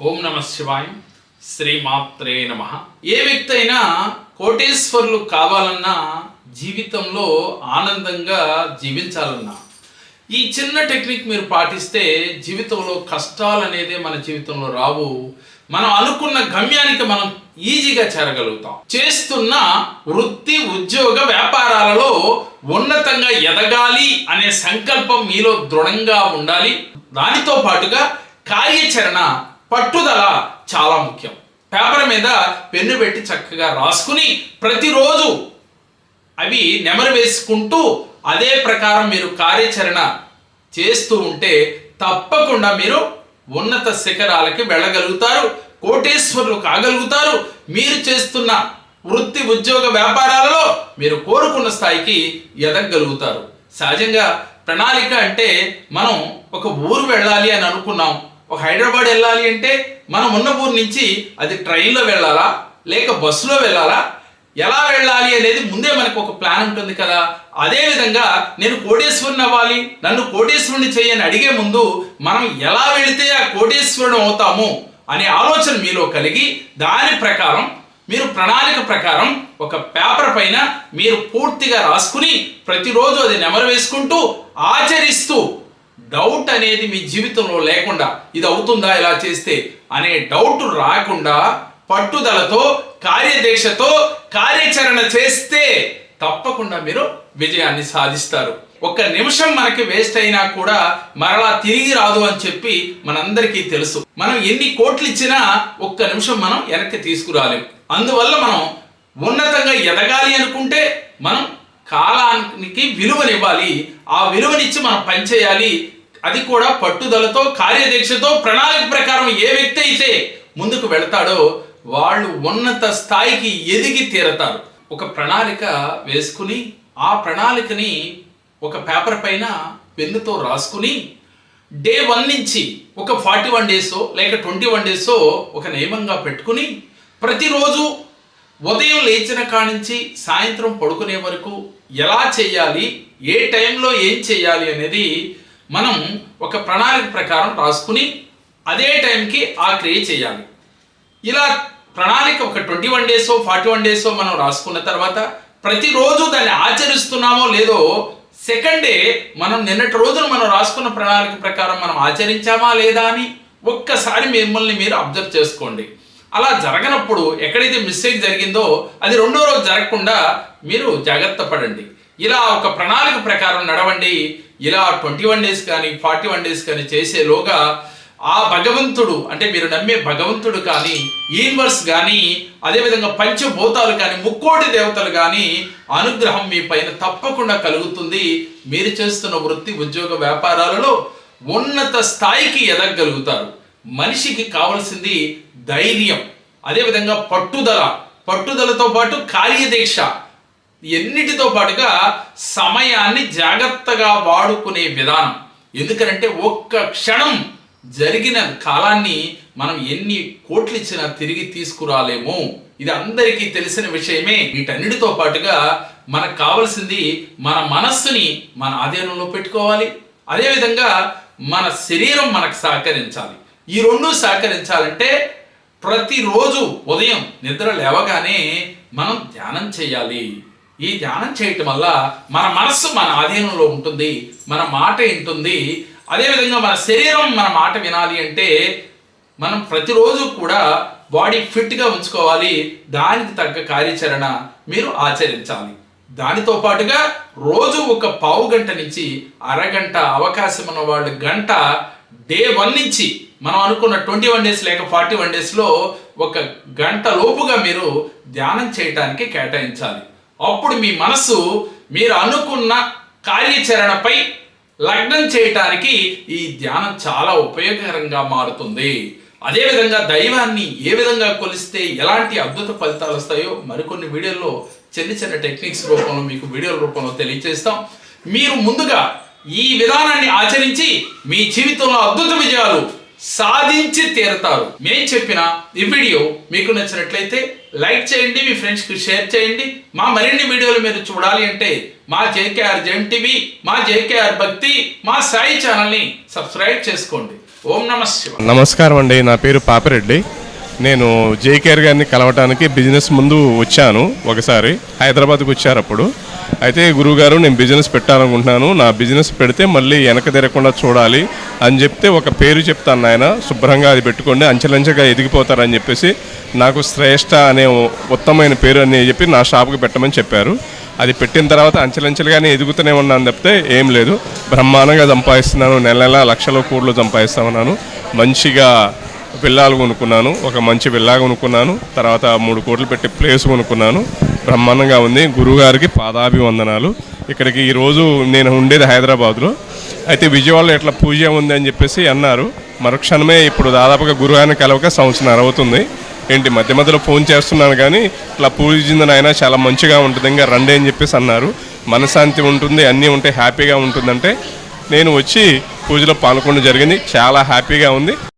ఓం నమ శివాయ. శ్రీమాత్రే నమ. ఏ వ్యక్తి అయినా కోటేశ్వరులు కావాలన్నా, జీవితంలో ఆనందంగా జీవించాలన్నా ఈ చిన్న టెక్నిక్ మీరు పాటిస్తే జీవితంలో కష్టాలు అనేది మన జీవితంలో రావు. మనం అనుకున్న గమ్యానికి మనం ఈజీగా చేరగలుగుతాం. చేస్తున్న వృత్తి, ఉద్యోగ, వ్యాపారాలలో ఉన్నతంగా ఎదగాలి అనే సంకల్పం మీలో దృఢంగా ఉండాలి. దానితో పాటుగా కార్యాచరణ, పట్టుదల చాలా ముఖ్యం. పేపర్ మీద పెన్ను పెట్టి చక్కగా రాసుకుని ప్రతిరోజు అవి నెమరు వేసుకుంటూ అదే ప్రకారం మీరు కార్యాచరణ చేస్తూ ఉంటే తప్పకుండా మీరు ఉన్నత శిఖరాలకి వెళ్ళగలుగుతారు, కోటేశ్వరులు కాగలుగుతారు. మీరు చేస్తున్న వృత్తి, ఉద్యోగ, వ్యాపారాలలో మీరు కోరుకున్న స్థాయికి ఎదగగలుగుతారు. సహజంగా ప్రణాళిక అంటే మనం ఒక ఊరు వెళ్ళాలి అని అనుకున్నాం. ఒక హైదరాబాద్ వెళ్ళాలి అంటే మనం ఉన్న ఊరు నుంచి అది ట్రైన్లో వెళ్ళాలా లేక బస్సులో వెళ్ళాలా, ఎలా వెళ్ళాలి అనేది ముందే మనకు ఒక ప్లాన్ ఉంటుంది కదా. అదేవిధంగా నేను కోటేశ్వరుని అవ్వాలి, నన్ను కోటేశ్వరుని చేయని అడిగే ముందు మనం ఎలా వెళితే ఆ కోటేశ్వరుడు అవుతాము అనే ఆలోచన మీలో కలిగి దాని ప్రకారం మీరు ప్రణాళిక ప్రకారం ఒక పేపర్ పైన మీరు పూర్తిగా రాసుకుని ప్రతిరోజు అది నెమరు వేసుకుంటూ ఆచరిస్తూ డౌట్ అనేది మీ జీవితంలో లేకుండా ఇది అవుతుందా ఇలా చేస్తే అనే డౌట్ రాకుండా పట్టుదలతో, కార్యదీక్షతో కార్యాచరణ చేస్తే తప్పకుండా మీరు విజయాన్ని సాధిస్తారు. ఒక్క నిమిషం మనకి వేస్ట్ అయినా కూడా మరలా తిరిగి రాదు అని చెప్పి మనందరికీ తెలుసు. మనం ఎన్ని కోట్లు ఇచ్చినా ఒక్క నిమిషం మనం వెనక్కి తీసుకురాలేం. అందువల్ల మనం ఉన్నతంగా ఎదగాలి అనుకుంటే మనం కాలానికి విలువనివ్వాలి. ఆ విలువనిచ్చి మనం పనిచేయాలి. అది కూడా పట్టుదలతో, కార్యదీక్షతో, ప్రణాళిక ప్రకారం ఏ వ్యక్తి అయితే ముందుకు వెళతాడో వాళ్ళు ఉన్నత స్థాయికి ఎదిగి తీరతారు. ఒక ప్రణాళిక వేసుకుని ఆ ప్రణాళికని ఒక పేపర్ పైన పెన్నుతో రాసుకుని డే 1 నుంచి ఒక 41 డేసో లేక 21 డేసో ఒక నియమంగా పెట్టుకుని ప్రతిరోజు ఉదయం లేచిన కానించి సాయంత్రం పడుకునే వరకు ఎలా చేయాలి, ఏ టైంలో ఏం చేయాలి అనేది మనం ఒక ప్రణాళిక ప్రకారం రాసుకుని అదే టైంకి ఆ క్రియ చేయాలి. ఇలా ప్రణాళిక ఒక 21 డేసో 41 డేసో మనం రాసుకున్న తర్వాత ప్రతిరోజు దాన్ని ఆచరిస్తున్నామో లేదో సెకండ్ డే మనం నిన్నటి రోజున మనం రాసుకున్న ప్రణాళిక ప్రకారం మనం ఆచరించామా లేదా అని ఒక్కసారి మిమ్మల్ని మీరు అబ్జర్వ్ చేసుకోండి. అలా జరగనప్పుడు ఎక్కడైతే మిస్టేక్ జరిగిందో అది రెండో రోజు జరగకుండా మీరు జాగ్రత్త పడండి. ఇలా ఒక ప్రణాళిక ప్రకారం నడవండి. ఇలా 21 డేస్ కానీ 41 డేస్ కానీ చేసేలోగా ఆ భగవంతుడు అంటే మీరు నమ్మే భగవంతుడు కానీ, యూనివర్స్ కానీ, అదేవిధంగా పంచభూతాలు కానీ, ముక్కోటి దేవతలు కానీ అనుగ్రహం మీ పైన తప్పకుండా కలుగుతుంది. మీరు చేస్తున్న వృత్తి, ఉద్యోగ, వ్యాపారాలలో ఉన్నత స్థాయికి ఎదగగలుగుతారు. మనిషికి కావలసింది ధైర్యం, అదేవిధంగా పట్టుదల, పట్టుదలతో పాటు కార్యదీక్ష, ఎన్నిటితో పాటుగా సమయాన్ని జాగ్రత్తగా వాడుకునే విధానం. ఎందుకంటే ఒక్క క్షణం జరిగిన కాలాన్ని మనం ఎన్ని కోట్లు ఇచ్చినా తిరిగి తీసుకురాలేము. ఇది అందరికీ తెలిసిన విషయమే. వీటన్నిటితో పాటుగా మనకు కావాల్సింది మన మనస్సుని మన ఆధీనంలో పెట్టుకోవాలి. అదేవిధంగా మన శరీరం మనకు సహకరించాలి. ఈ రెండు సహకరించాలంటే ప్రతిరోజు ఉదయం నిద్ర లేవగానే మనం ధ్యానం చేయాలి. ఈ ధ్యానం చేయటం వల్ల మన మనస్సు మన ఆధీనంలో ఉంటుంది, మన మాట వింటుంది. అదేవిధంగా మన శరీరం మన మాట వినాలి అంటే మనం ప్రతిరోజు కూడా బాడీ ఫిట్గా ఉంచుకోవాలి. దానికి తగ్గ కార్యాచరణ మీరు ఆచరించాలి. దానితో పాటుగా రోజు ఒక పావు గంట నుంచి అరగంట, అవకాశం ఉన్న వాళ్ళు గంట, డే 1 నుంచి మనం అనుకున్న 21 డేస్ లేక 41 డేస్లో ఒక గంట లోపుగా మీరు ధ్యానం చేయటానికి కేటాయించాలి. అప్పుడు మీ మనస్సు మీరు అనుకున్న కార్యాచరణపై లగ్నం చేయటానికి ఈ ధ్యానం చాలా ఉపయోగకరంగా మారుతుంది. అదేవిధంగా దైవాన్ని ఏ విధంగా కొలిస్తే ఎలాంటి అద్భుత ఫలితాలు వస్తాయో మరికొన్ని వీడియోల్లో చిన్న చిన్న టెక్నిక్స్ రూపంలో మీకు వీడియోల రూపంలో తెలియజేస్తాం. మీరు ముందుగా ఈ విధానాన్ని ఆచరించి మీ జీవితంలో అద్భుత విజయాలు సాధించి తీరతారు. మేము చెప్పిన ఈ వీడియో మీకు నచ్చినట్లయితే లైక్ చేయండి, మీ ఫ్రెండ్స్కి షేర్ చేయండి. మా మరిన్ని వీడియోలు మీరు చూడాలి అంటే మా జేకేఆర్ జెమ్ టీవీ, మా జేకేఆర్ భక్తి, మా సాయి ఛానల్ని సబ్స్క్రైబ్ చేసుకోండి. ఓం నమః శివాయ. నమస్కారం అండి, నా పేరు పాపిరెడ్డి. నేను జేకేఆర్ గారిని కలవటానికి బిజినెస్ ముందు వచ్చాను ఒకసారి, హైదరాబాద్కి వచ్చారు అప్పుడు. అయితే గురువుగారు నేను బిజినెస్ పెట్టాలనుకుంటున్నాను, నా బిజినెస్ పెడితే మళ్ళీ వెనక తిరగకుండా చూడాలి అని చెప్తే ఒక పేరు చెప్తాను ఆయన, శుభ్రంగా అది పెట్టుకోండి, అంచెలంచెగా ఎదిగిపోతారని చెప్పేసి నాకు శ్రేష్ఠ అనే ఉత్తమమైన పేరు అని చెప్పి నా షాప్కి పెట్టమని చెప్పారు. అది పెట్టిన తర్వాత అంచెలంచెలుగానే ఎదుగుతూనే ఉన్నాను తప్పితే ఏం లేదు. బ్రహ్మాండంగా సంపాదిస్తున్నాను, నెల నెల లక్షల కోట్లు సంపాదిస్తా ఉన్నాను. మంచిగా విల్లాలు కొనుక్కున్నాను, ఒక మంచి విల్లా కొనుక్కున్నాను. తర్వాత 3 కోట్లు పెట్టి ప్లేస్ కొనుక్కున్నాను. బ్రహ్మాండంగా ఉంది. గురువుగారికి పాదాభివందనాలు. ఇక్కడికి ఈరోజు నేను ఉండేది హైదరాబాద్లో, అయితే విజయవాడలో ఎట్లా పూజ ఉంది అని చెప్పేసి అన్నారు. మరుక్షణమే ఇప్పుడు దాదాపుగా గురువుగారిని కలవక సంవత్సరం అవుతుంది. ఏంటి మధ్య మధ్యలో ఫోన్ చేస్తున్నాను కానీ ఇట్లా పూజిందని అయినా చాలా మంచిగా ఉంటుంది, ఇంకా రండి అని చెప్పేసి అన్నారు. మనశ్శాంతి ఉంటుంది, అన్నీ ఉంటే హ్యాపీగా ఉంటుందంటే నేను వచ్చి పూజలో పాల్గొనడం జరిగింది. చాలా హ్యాపీగా ఉంది.